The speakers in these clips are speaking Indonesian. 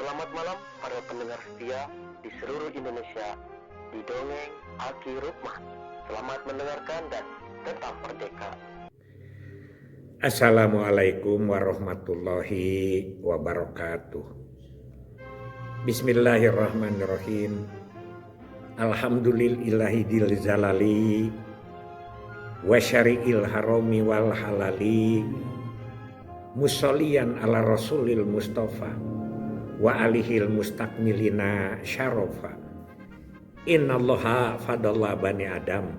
Selamat malam para pendengar setia di seluruh Indonesia di Dongeng Aki Rukman. Selamat mendengarkan dan tetap merdeka. Assalamualaikum warahmatullahi wabarakatuh. Bismillahirrahmanirrahim. Alhamdulillahil jalali wa syari'il harami wal halali musolliyan ala rasulil mustafa wa alihil mustakmilina syarafa. Innallaha fadalla bani adam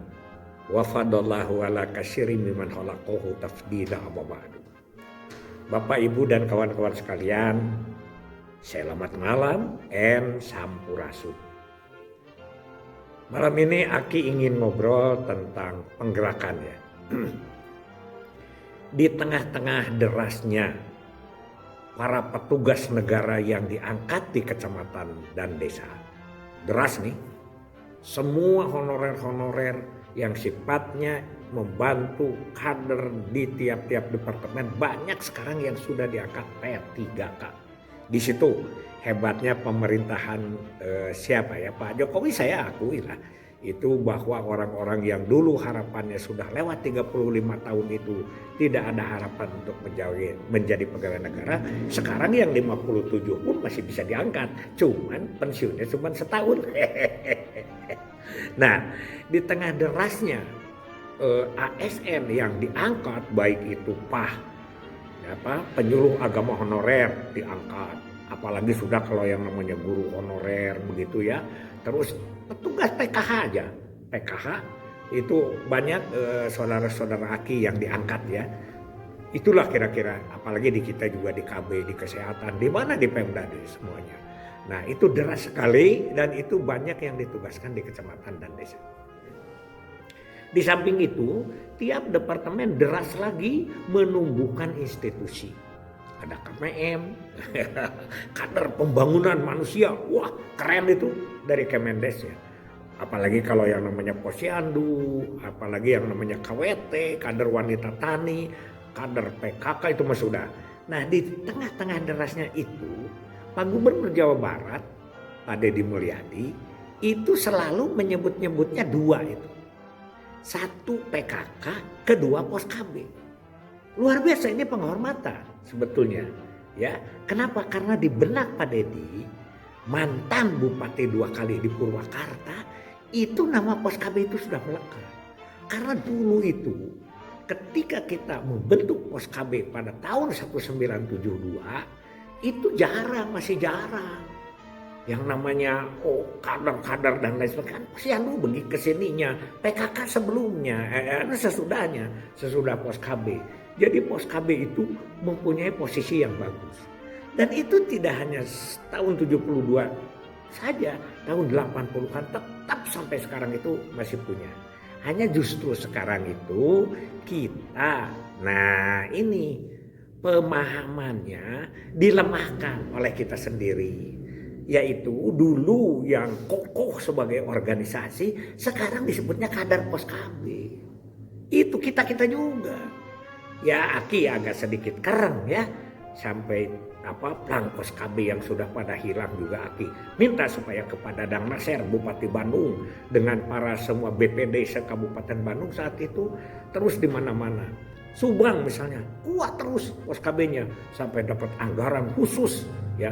wa fadallahu ala katsirin mimman khalaqahu tafdila amma ba'du. Bapak, Ibu dan kawan-kawan sekalian, selamat malam and sampurasun. Malam ini Aki ingin ngobrol tentang penggerakan ya. Di tengah-tengah derasnya para petugas negara yang diangkat di kecamatan dan desa. Deras nih. Semua honorer-honorer yang sifatnya membantu kader di tiap-tiap departemen banyak sekarang yang sudah diangkat P3K. Di situ hebatnya pemerintahan siapa ya, Pak Jokowi, saya akui lah itu bahwa orang-orang yang dulu harapannya sudah lewat 35 tahun itu tidak ada harapan untuk menjadi pegawai negara, sekarang yang 57 pun masih bisa diangkat, cuman pensiunnya cuma setahun. Nah, di tengah derasnya ASN yang diangkat, baik itu penyuluh agama honorer diangkat, apalagi sudah kalau yang namanya guru honorer begitu ya, terus petugas PKH aja, PKH itu banyak saudara-saudara Aki yang diangkat ya. Itulah kira-kira, apalagi di kita juga di KB, di kesehatan, di mana di Pemda semuanya. Nah itu deras sekali dan itu banyak yang ditugaskan di kecamatan dan desa. Di samping itu tiap departemen deras lagi menumbuhkan institusi. Ada KPM, kader pembangunan manusia, wah keren itu dari Kemendes ya. Apalagi kalau yang namanya Posyandu, apalagi yang namanya KWT, kader wanita tani, kader PKK itu mah sudah. Nah di tengah-tengah derasnya itu Pak Gubernur Jawa Barat, Pak Deddy Mulyadi, itu selalu menyebut-nyebutnya dua itu. Satu PKK, kedua Pos KB. Luar biasa, ini penghormatan sebetulnya. Ya, kenapa? Karena di benak Pak Deddy, mantan bupati 2 kali di Purwakarta, itu nama Pos KB itu sudah melekat. Karena dulu itu ketika kita membentuk Pos KB pada tahun 1972, itu masih jarang. Yang namanya kader-kader dan lain sebagainya. Posyandu begitu kesininya, PKK sebelumnya, sesudah Pos KB. Jadi Pos KB itu mempunyai posisi yang bagus. Dan itu tidak hanya tahun 72 saja, tahun 80-an tetap sampai sekarang itu masih punya. Hanya justru sekarang itu kita, nah ini pemahamannya dilemahkan oleh kita sendiri, yaitu dulu yang kokoh sebagai organisasi sekarang disebutnya kader Pos KB. Itu kita juga ya. Aki agak sedikit keren ya, sampai pelang Pos KB yang sudah pada hilang juga Aki minta supaya kepada Dang Naser Bupati Bandung dengan para semua BPD se-Kabupaten Bandung saat itu, terus di mana-mana Subang misalnya kuat terus Pos KB-nya sampai dapat anggaran khusus ya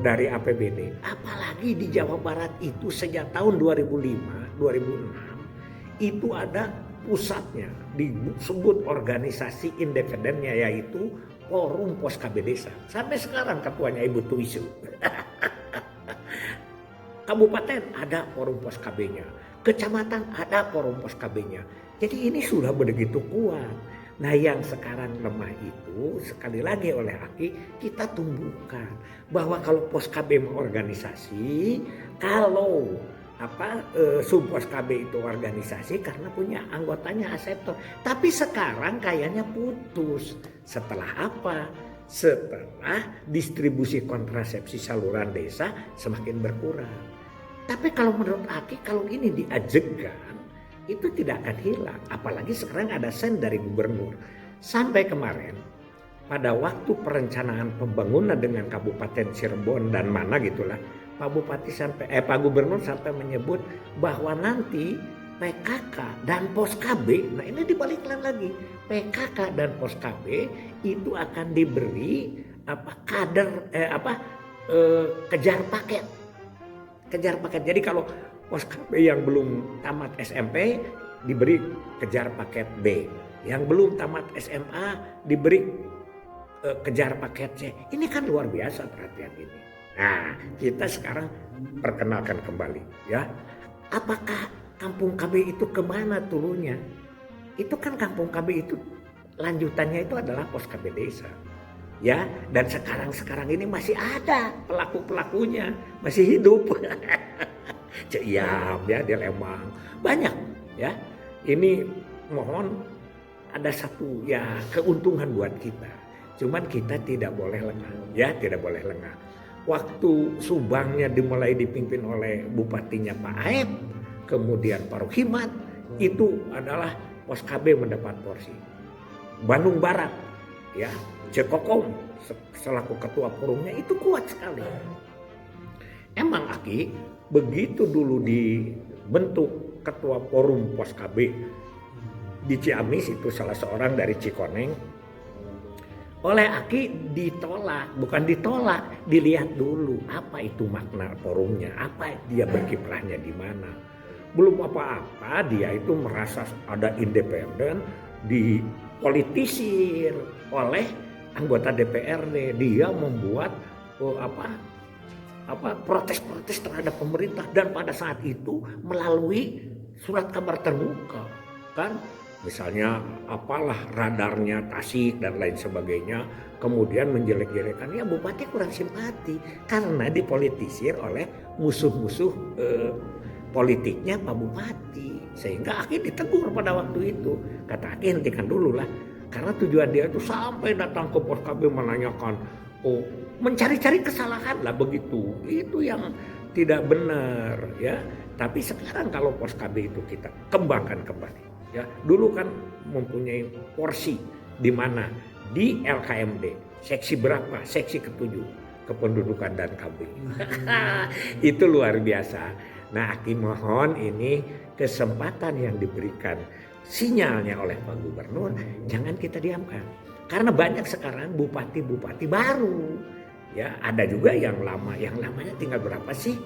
dari APBD. Apalagi di Jawa Barat itu sejak tahun 2005, 2006 itu ada pusatnya, disebut organisasi independennya, yaitu Forum Pos KB Desa. Sampai sekarang ketuanya Ibu Tuisu. Kabupaten ada Forum Pos KB-nya, kecamatan ada Forum Pos KB-nya. Jadi ini sudah begitu kuat. Nah yang sekarang lemah itu sekali lagi oleh Aki kita tumbuhkan. Bahwa kalau Pos KB organisasi, kalau Sub Pos KB itu organisasi karena punya anggotanya aseptor. Tapi sekarang kayaknya putus. Setelah apa? Setelah distribusi kontrasepsi saluran desa semakin berkurang. Tapi kalau menurut Aki, kalau ini diajekan, itu tidak akan hilang. Apalagi sekarang ada sen dari gubernur. Sampai kemarin pada waktu perencanaan pembangunan dengan Kabupaten Cirebon dan mana gitulah, Pak Gubernur sampai menyebut bahwa nanti PKK dan Pos KB, nah ini dibalikkan lagi, PKK dan Pos KB itu akan diberi kejar paket. Jadi kalau Pos KB yang belum tamat SMP diberi kejar paket B, yang belum tamat SMA diberi kejar paket C. Ini kan luar biasa perhatian ini. Nah, kita sekarang perkenalkan kembali ya. Apakah kampung KB itu kemana turunnya? Itu kan kampung KB itu lanjutannya itu adalah Pos KB desa. Ya, dan sekarang ini masih ada pelaku-pelakunya, masih hidup. Ciam ya di Lembang. Banyak ya. Ini mohon ada satu ya keuntungan buat kita. Cuman kita tidak boleh lengah, ya tidak boleh lengah. Waktu Subangnya dimulai dipimpin oleh bupatinya Pak Aep, kemudian Pak Rohimat, itu adalah Pos KB mendapat porsi. Bandung Barat, ya Cekokom selaku ketua forumnya itu kuat sekali. Emang Aki, begitu dulu dibentuk ketua forum Pos KB di Ciamis itu salah seorang dari Cikoneng. Oleh Aki ditolak, bukan ditolak, dilihat dulu apa itu makna forumnya, apa dia berkiprahnya di mana. Belum apa-apa dia itu merasa ada independen, dipolitisir oleh anggota DPRD. Dia membuat protes-protes terhadap pemerintah dan pada saat itu melalui surat kabar terbuka, kan? Misalnya apalah radarnya Tasik dan lain sebagainya, kemudian menjelek-jelekan ya bupati kurang simpati karena dipolitisir oleh musuh-musuh politiknya Pak Bupati, sehingga Aki ditegur pada waktu itu. Kata Aki hentikan dulu lah, karena tujuan dia itu sampai datang ke Pos KB menanyakan, mencari-cari kesalahan lah begitu. Itu yang tidak benar ya. Tapi sekarang kalau Pos KB itu kita kembangkan kembali. Ya, dulu kan mempunyai porsi di mana di LKMD seksi berapa? Seksi ke-7 kependudukan dan KB. Itu luar biasa. Nah, Aki mohon ini kesempatan yang diberikan sinyalnya oleh Pak Gubernur jangan kita diamkan. Karena banyak sekarang bupati-bupati baru. Ya, ada juga yang lama, yang lamanya tinggal berapa sih?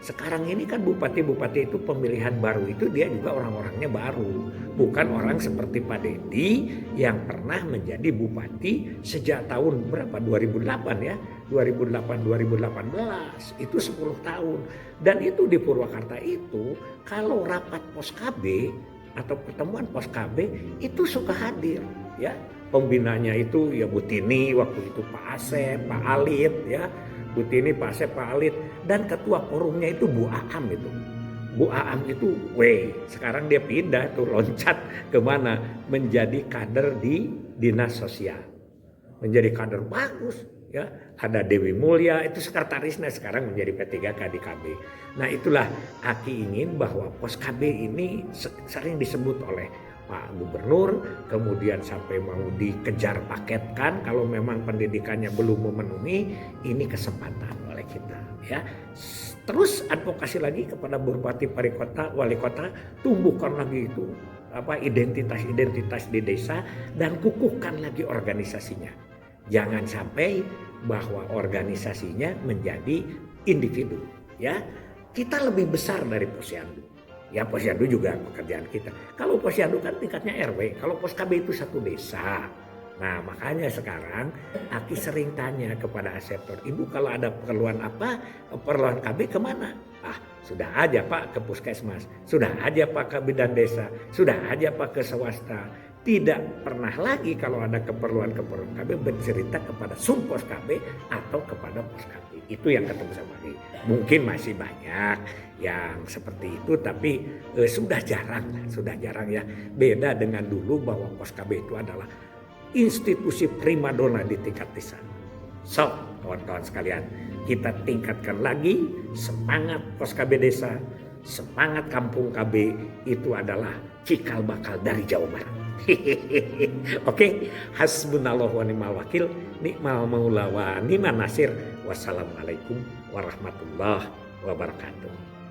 Sekarang ini kan bupati-bupati itu pemilihan baru itu dia juga orang-orangnya baru. Bukan orang seperti Pak Dedi yang pernah menjadi bupati sejak tahun berapa? 2008 ya. 2008-2018 itu 10 tahun. Dan itu di Purwakarta itu kalau rapat Pos KB atau pertemuan Pos KB itu suka hadir ya. Pembinanya itu ya Bu Tini, waktu itu Pak Asep, Pak Alit ya. Bu Tini, Pak Asep, Pak Alit, dan ketua forumnya itu Bu Aam itu. Bu Aam itu, sekarang dia pindah tuh loncat kemana? Menjadi kader di Dinas Sosial. Menjadi kader bagus ya. Ada Dewi Mulya, itu sekretarisnya sekarang menjadi P3K di KB. Nah itulah Aki ingin bahwa Pos KB ini sering disebut oleh Pak Gubernur, kemudian sampai mau dikejar paketkan kalau memang pendidikannya belum memenuhi, ini kesempatan oleh kita ya. Terus advokasi lagi kepada bupati, wali kota, tumbuhkan lagi itu identitas di desa dan kukuhkan lagi organisasinya. Jangan sampai bahwa organisasinya menjadi individu ya. Kita lebih besar dari Posyandu. Ya Posyandu juga pekerjaan kita. Kalau Posyandu kan tingkatnya RW, kalau Pos KB itu satu desa. Nah makanya sekarang Aki sering tanya kepada aseptor, Ibu kalau ada keperluan apa, keperluan KB kemana? Ah sudah aja Pak ke Puskesmas, sudah aja Pak ke Bidan Desa, sudah aja Pak ke swasta. Tidak pernah lagi kalau ada keperluan KB bercerita kepada Sumpos KB atau kepada Pos KB. Itu yang ketemu sama Aki. Mungkin masih banyak yang seperti itu, tapi sudah jarang ya. Beda dengan dulu bahwa Pos KB itu adalah institusi primadona di tingkat desa. So, kawan-kawan sekalian, kita tingkatkan lagi semangat Pos KB desa, semangat kampung KB itu adalah cikal bakal dari Jawa Barat. Oke, hasbunallahu wa ni'mal wakil, ni'mal maula wa ni'man nasir. Wassalamualaikum warahmatullahi wabarakatuh.